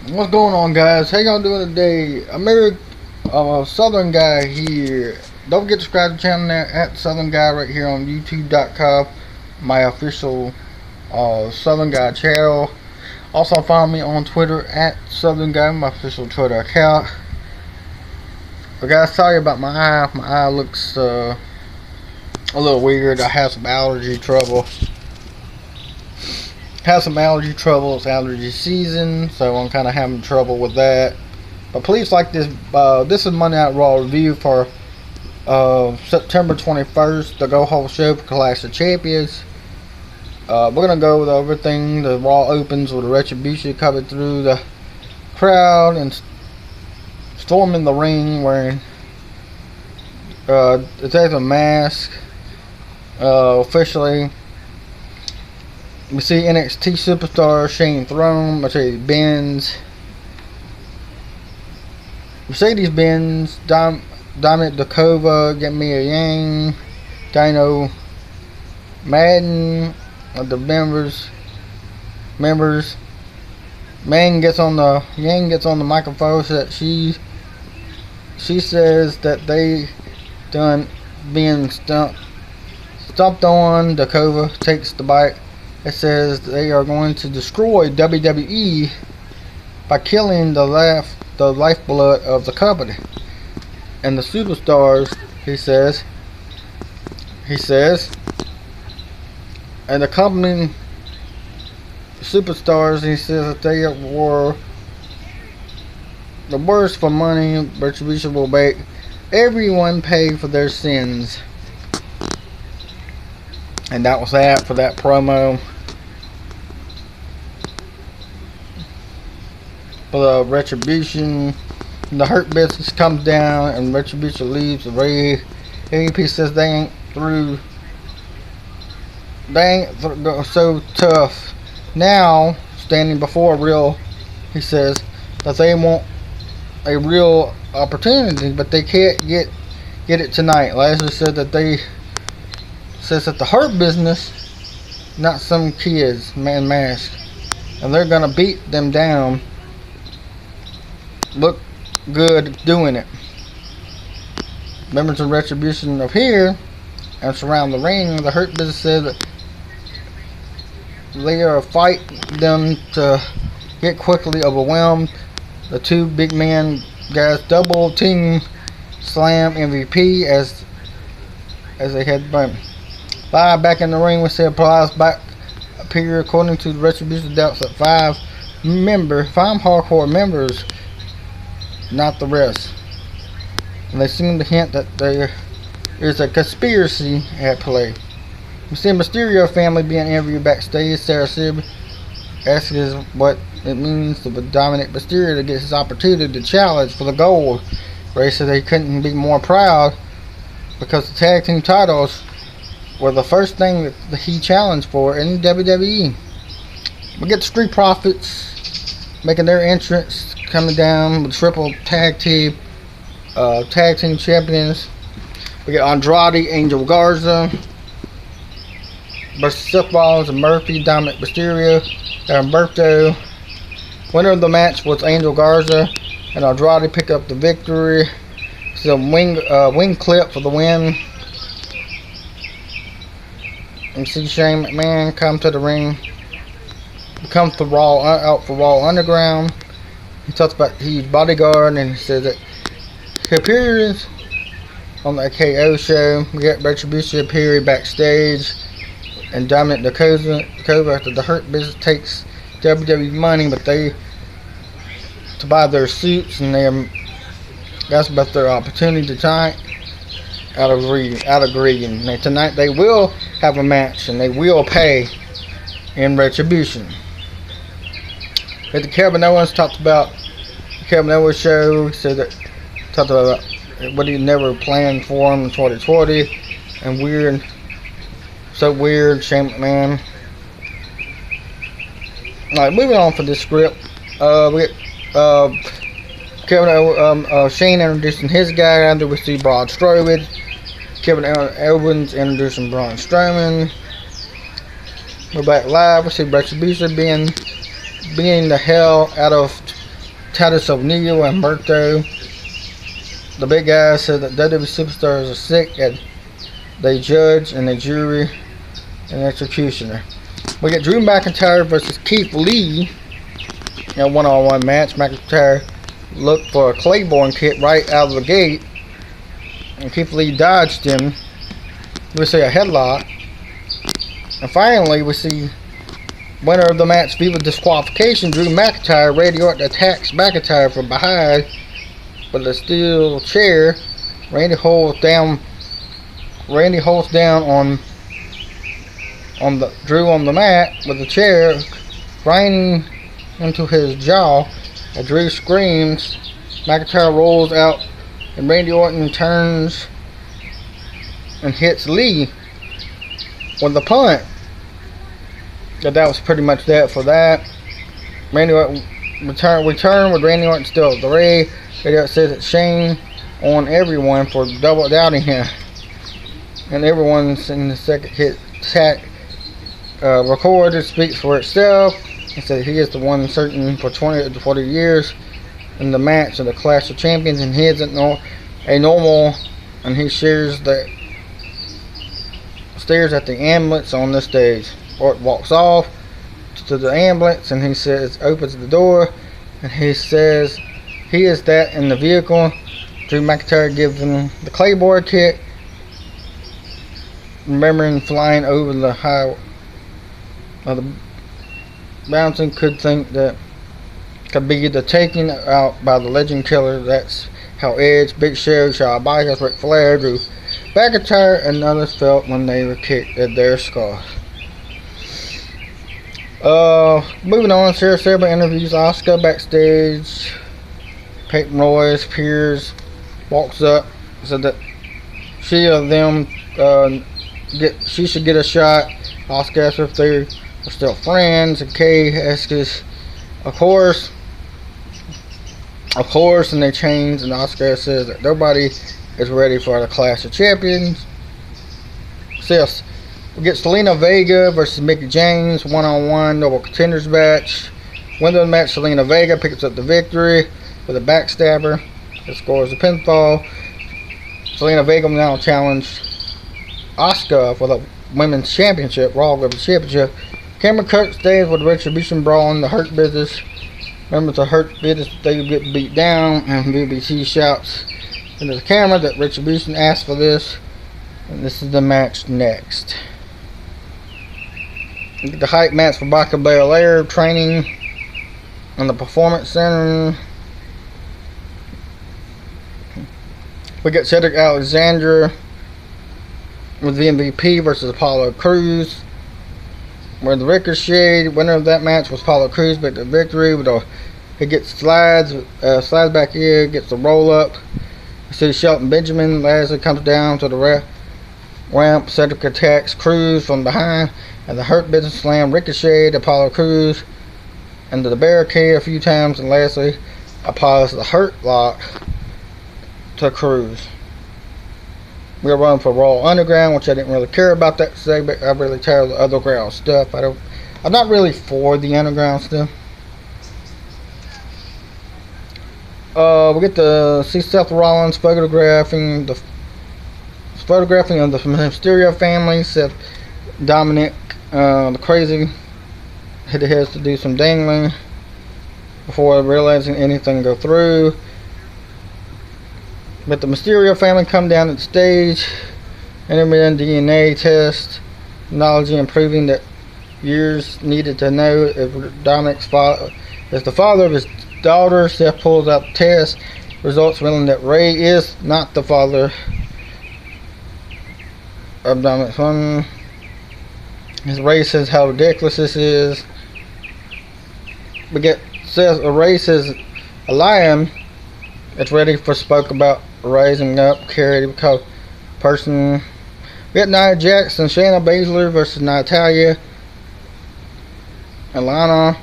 What's going on, guys? How y'all doing today? I'm a Southern guy here. Don't forget to subscribe to the channel there at Southern Guy right here on YouTube.com, my official Southern Guy channel. Also follow me on Twitter at Southern Guy, my official Twitter account. But guys, sorry about my eye. My eye looks a little weird. I have some allergy trouble. It's allergy season, so I'm kind of having trouble with that. But please like this. This is Monday Night Raw review for September 21st, the Go Whole Show for Clash of Champions. We're gonna go with everything. The Raw opens with a Retribution coming through the crowd and storming the ring wearing it has a mask. Officially. We see NXT superstar Shane Throne, Mercedes-Benz, Dominic Dakova, Get Me a Yang, Dino Madden, the members. Yang gets on the microphone so that she says that they done being stumped on. Dakova takes the bite. It says they are going to destroy WWE by killing the lifeblood of the company. And the superstars, he says, and the company superstars, he says that they were the worst for money. Retribution will make everyone pay for their sins. And that was that for that promo. For the Retribution, the Hurt Business comes down and Retribution leaves the ring. AEP says they ain't so tough now, standing before he says that they want a real opportunity, but they can't get it tonight. Lashley said that the Hurt Business, not some kids, man mask, and they're gonna beat them down. Look good doing it. Members of Retribution appear and surround the ring. The Hurt Business said that they are fighting them to get quickly overwhelmed. The two big man guys double team slam MVP as they had been. Back in the ring, we see applause back appear. According to the Retribution, doubts that five hardcore members, not the rest. And they seem to hint that there is a conspiracy at play. We see Mysterio family being interviewed backstage. Sarah Silver asks what it means for Dominic Mysterio to get his opportunity to challenge for the gold. Ray said he couldn't be more proud because the tag team titles were the first thing that he challenged for in WWE. We get the Street Profits making their entrance, coming down with triple tag team champions. We get Andrade, Angel Garza versus Seth Rollins and Murphy, Dominic Mysterio, and Humberto. Winner of the match was Angel Garza, and Andrade picked up the victory. Some wing clip for the win. And see Shane McMahon come to the ring. He comes to out for Raw Underground. He talks about he's bodyguard, and he says that he appears on the KO show. We got Retribution appearing backstage, and Dominic Dakova after the Hurt Business takes WWE money, but they to buy their suits, and that's about their opportunity tonight. Out of greed, and tonight they will have a match, and they will pay in Retribution. But the Kevin Owens talked about the Kevin Owens show. He said that talked about what he never planned for him in 2020, and so weird, Shane McMahon. Alright, moving on for this script. We get Shane introducing his guy. After we see Braun Strowman. Kevin Owens introducing Braun Strowman. We're back live. We see Retribution being the hell out of Titus O'Neil and Berto. The big guys said that WWE superstars are sick and they judge and they jury and executioner. We get Drew McIntyre versus Keith Lee in a one-on-one match. McIntyre looked for a Claymore kick right out of the gate, and Keith Lee dodged him. We see a headlock, and finally we see winner of the match via disqualification, Drew McIntyre. Randy Orton attacks McIntyre from behind with a steel chair. Randy holds down on the Drew on the mat with the chair, grinding into his jaw. As Drew screams, McIntyre rolls out, and Randy Orton turns and hits Lee with the punt. But that was pretty much that for that. Randy Orton return with Randy Orton still at the ring. Randy Orton says it's shame on everyone for double doubting him, and everyone's in the second hit attack. Recorded speaks for itself. He said he is the one certain for 20 to 40 years in the match of the Clash of Champions, and he isn't a normal, and he stares at the ambulance on the stage. Orton walks off to the ambulance, and he says, opens the door, and he says he is that in the vehicle. Drew McIntyre gives him the Claymore kick, remembering flying over the highway. The bouncing could think that could be the taking out by the legend killer. That's how Edge, Big Show, Shawn Michaels, Ric Flair, Drew McIntyre, and others felt when they were kicked at their scars. Moving on, Sarah Silver interviews Asuka backstage. Peyton Royce Pierce walks up, said that she should get a shot. Asuka asks if they are still friends, and Kay asks, of course, and they change, and Asuka says that nobody is ready for the Clash of Champions. Says we get Selena Vega versus Mickie James, one-on-one double contenders match. Winner of the match, Selena Vega picks up the victory with a backstabber that scores a pinfall. Selena Vega now challenge Asuka for the Women's Championship, Raw Women's Championship. Cameron Kirk stays with Retribution brawl in the Hurt Business. Members of Hurt Business, they get beat down, and BBC shouts into the camera that Retribution asked for this, and this is the match next. We get the hype match for Bianca Belair training in the Performance Center. We get Cedric Alexander with the MVP versus Apollo Crews. Where the Ricochet, winner of that match was Apollo Crews, but the victory with he gets slides back here, gets the roll up. You see Shelton Benjamin. Lashley comes down to the ramp. Cedric attacks Crews from behind, and the Hurt Business slam Ricochet to Apollo Crews into the barricade a few times, and lastly applies the Hurt Lock to Crews. We're running for Raw Underground, which I didn't really care about that segment. I really tired of the underground stuff. I'm not really for the underground stuff. We get to see Seth Rollins photographing of the Mysterio family. Seth, Dominic, the crazy, has to do some dangling before realizing anything go through. But the Mysterio family come down to the stage, intermittent DNA test, knowledge improving that years needed to know if Dominic's father is the father of his daughter. Seth pulls out the test, results revealing that Ray is not the father of Dominic's son. His Ray says how ridiculous this is. We get Ray says a lion that's ready for spoke about raising up, carried because person. We got Nia Jax and Shayna Baszler versus Natalya and Lana,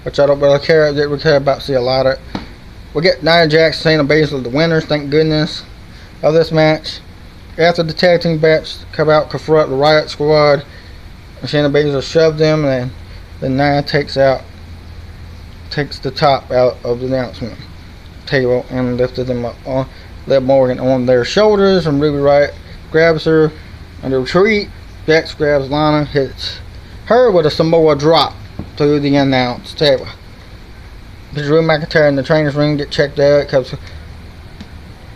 which I don't really care. I didn't really care about. See a lot of. We get Nia Jax and Shayna Baszler the winners. Thank goodness of this match. After the tag team match come out, confront the Riot Squad. And Shayna Baszler shoved them, and then Nia takes out takes the top out of the announcement table and lifted them up on Liv Morgan on their shoulders, and Ruby Riott grabs her and the retreat. Jax grabs Lana, hits her with a Samoa drop through the announce table. Drew McIntyre in the trainer's ring get checked out because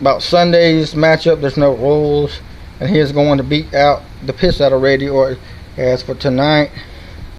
about Sunday's matchup there's no rules, and he is going to beat out the piss out of Randy Orton as for tonight.